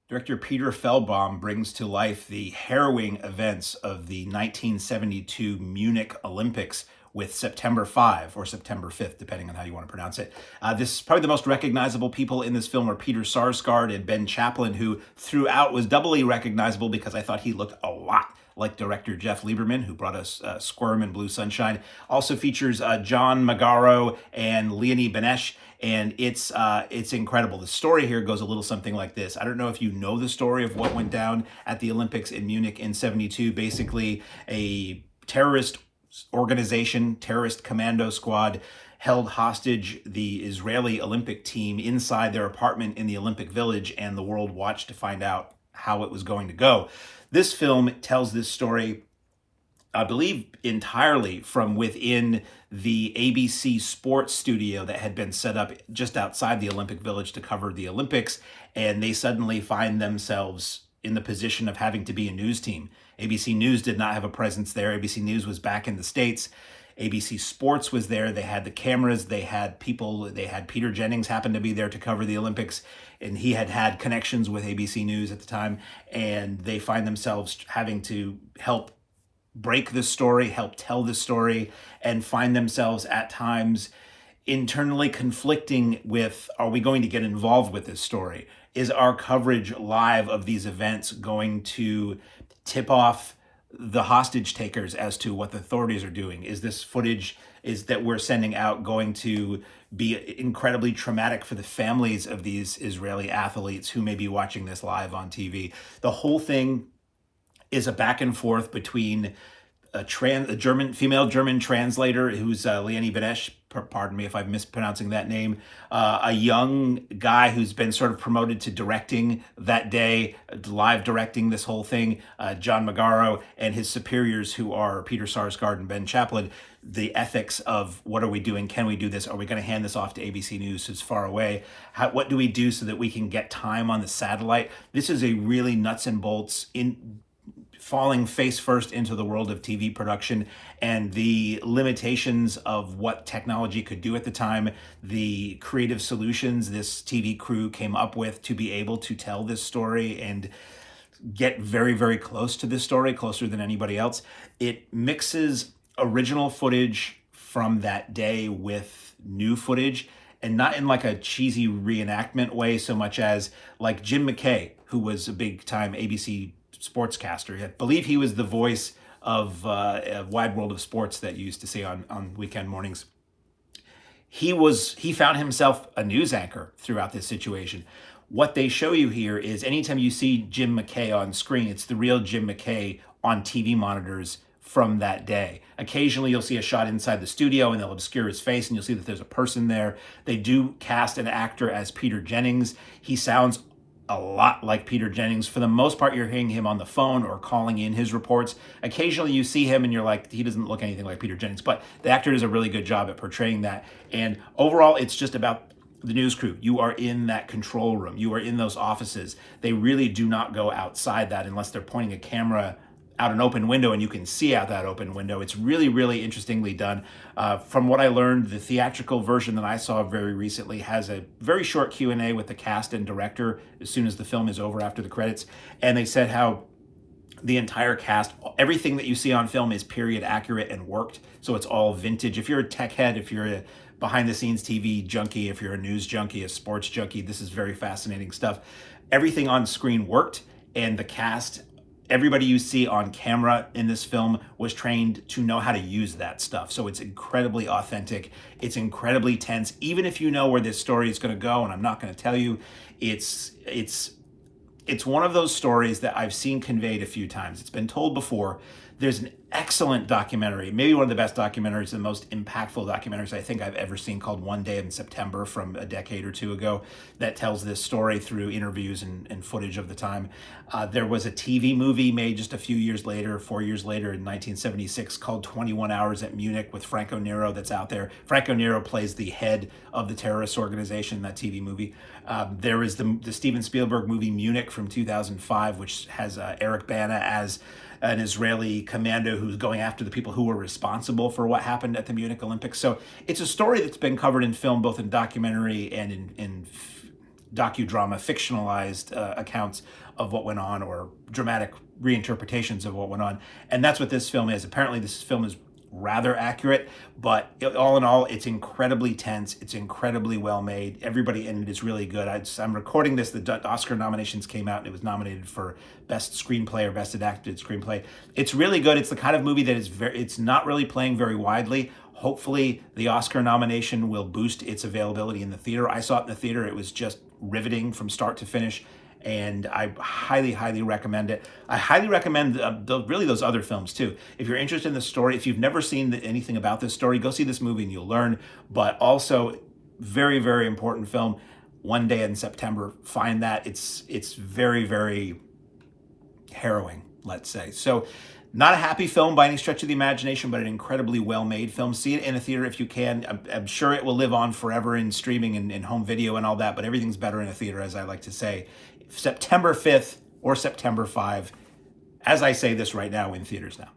Director Peter Fehlbaum brings to life the harrowing events of the 1972 Munich Olympics with September 5 or September 5th, depending on how you want to pronounce it. This is probably the most recognizable people in this film are Peter Sarsgaard and Ben Chaplin, who throughout was doubly recognizable because I thought he looked a lot like director Jeff Lieberman, who brought us Squirm and Blue Sunshine. Also features John Magaro and Leonie Benesch, and it's incredible. The story here goes a little something like this. I don't know if you know the story of what went down at the Olympics in Munich in '72. Basically, a terrorist organization, terrorist commando squad, held hostage the Israeli Olympic team inside their apartment in the Olympic Village, and the world watched to find out how it was going to go. This film tells this story, I believe, entirely from within the ABC sports studio that had been set up just outside the Olympic Village to cover the Olympics, and they suddenly find themselves in the position of having to be a news team. ABC News did not have a presence there. ABC News was back in the States. ABC Sports was there. They had the cameras. They had people. They had Peter Jennings happened to be there to cover the Olympics, and he had had connections with ABC News at the time. And they find themselves having to help break this story, help tell this story, and find themselves at times internally conflicting with, are we going to get involved with this story? Is our coverage live of these events going to tip off the hostage takers as to what the authorities are doing? Is this footage that we're sending out going to be incredibly traumatic for the families of these Israeli athletes who may be watching this live on TV? The whole thing is a back and forth between a female German translator who's Leonie Benesch, pardon me if I'm mispronouncing that name, a young guy who's been sort of promoted to directing that day, live directing this whole thing, John Magaro, and his superiors who are Peter Sarsgaard and Ben Chaplin. The ethics of what are we doing? Can we do this? Are we going to hand this off to ABC News who's far away? What do we do so that we can get time on the satellite? This is a really nuts and bolts falling face first into the world of TV production and the limitations of what technology could do at the time, the creative solutions this TV crew came up with to be able to tell this story and get very, very close to this story, closer than anybody else. It mixes original footage from that day with new footage, and not in like a cheesy reenactment way so much as like Jim McKay, who was a big time ABC sportscaster. I believe he was the voice of a Wide World of Sports that you used to see on weekend mornings. He found himself a news anchor throughout this situation. What they show you here is anytime you see Jim McKay on screen, it's the real Jim McKay on TV monitors from that day. Occasionally you'll see a shot inside the studio and they'll obscure his face and you'll see that there's a person there. They do cast an actor as Peter Jennings. He sounds a lot like Peter Jennings. For the most part, you're hearing him on the phone or calling in his reports. Occasionally you see him and you're like, he doesn't look anything like Peter Jennings, but the actor does a really good job at portraying that. And overall, it's just about the news crew. You are in that control room. You are in those offices. They really do not go outside that unless they're pointing a camera out an open window and you can see out that open window. It's really, really interestingly done. From what I learned, the theatrical version that I saw very recently has a very short Q&A with the cast and director as soon as the film is over after the credits. And they said how the entire cast, everything that you see on film is period accurate and worked. So it's all vintage. If you're a tech head, if you're a behind the scenes TV junkie, if you're a news junkie, a sports junkie, this is very fascinating stuff. Everything on screen worked, and the cast, everybody you see on camera in this film was trained to know how to use that stuff. So it's incredibly authentic. It's incredibly tense. Even if you know where this story is going to go, and I'm not going to tell you, it's one of those stories that I've seen conveyed a few times. It's been told before. There's an excellent documentary, maybe one of the best documentaries, the most impactful documentaries I think I've ever seen, called One Day in September from a decade or two ago, that tells this story through interviews and footage of the time. There was a TV movie made just a few years later, 4 years later in 1976, called 21 Hours at Munich with Franco Nero that's out there. Franco Nero plays the head of the terrorist organization in that TV movie. There is the Steven Spielberg movie Munich from 2005, which has Eric Bana as an Israeli commando who's going after the people who were responsible for what happened at the Munich Olympics. So it's a story that's been covered in film, both in documentary and in docudrama, fictionalized accounts of what went on, or dramatic reinterpretations of what went on. And that's what this film is. Apparently this film is rather accurate, but all in all, it's incredibly tense. It's incredibly well made. Everybody in it is really good. I'm recording this. The Oscar nominations came out, and it was nominated for Best Screenplay or Best Adapted Screenplay. It's really good. It's the kind of movie that it's not really playing very widely. Hopefully, the Oscar nomination will boost its availability in the theater. I saw it in the theater. It was just riveting from start to finish, and I highly, highly recommend it. I highly recommend really those other films too. If you're interested in the story, if you've never seen anything about this story, go see this movie and you'll learn. But also, very, very important film, One Day in September. Find that. It's very, very harrowing, let's say. So, not a happy film by any stretch of the imagination, but an incredibly well-made film. See it in a theater if you can. I'm sure it will live on forever in streaming and home video and all that, but everything's better in a theater, as I like to say. September 5th or September 5, as I say this right now, in theaters now.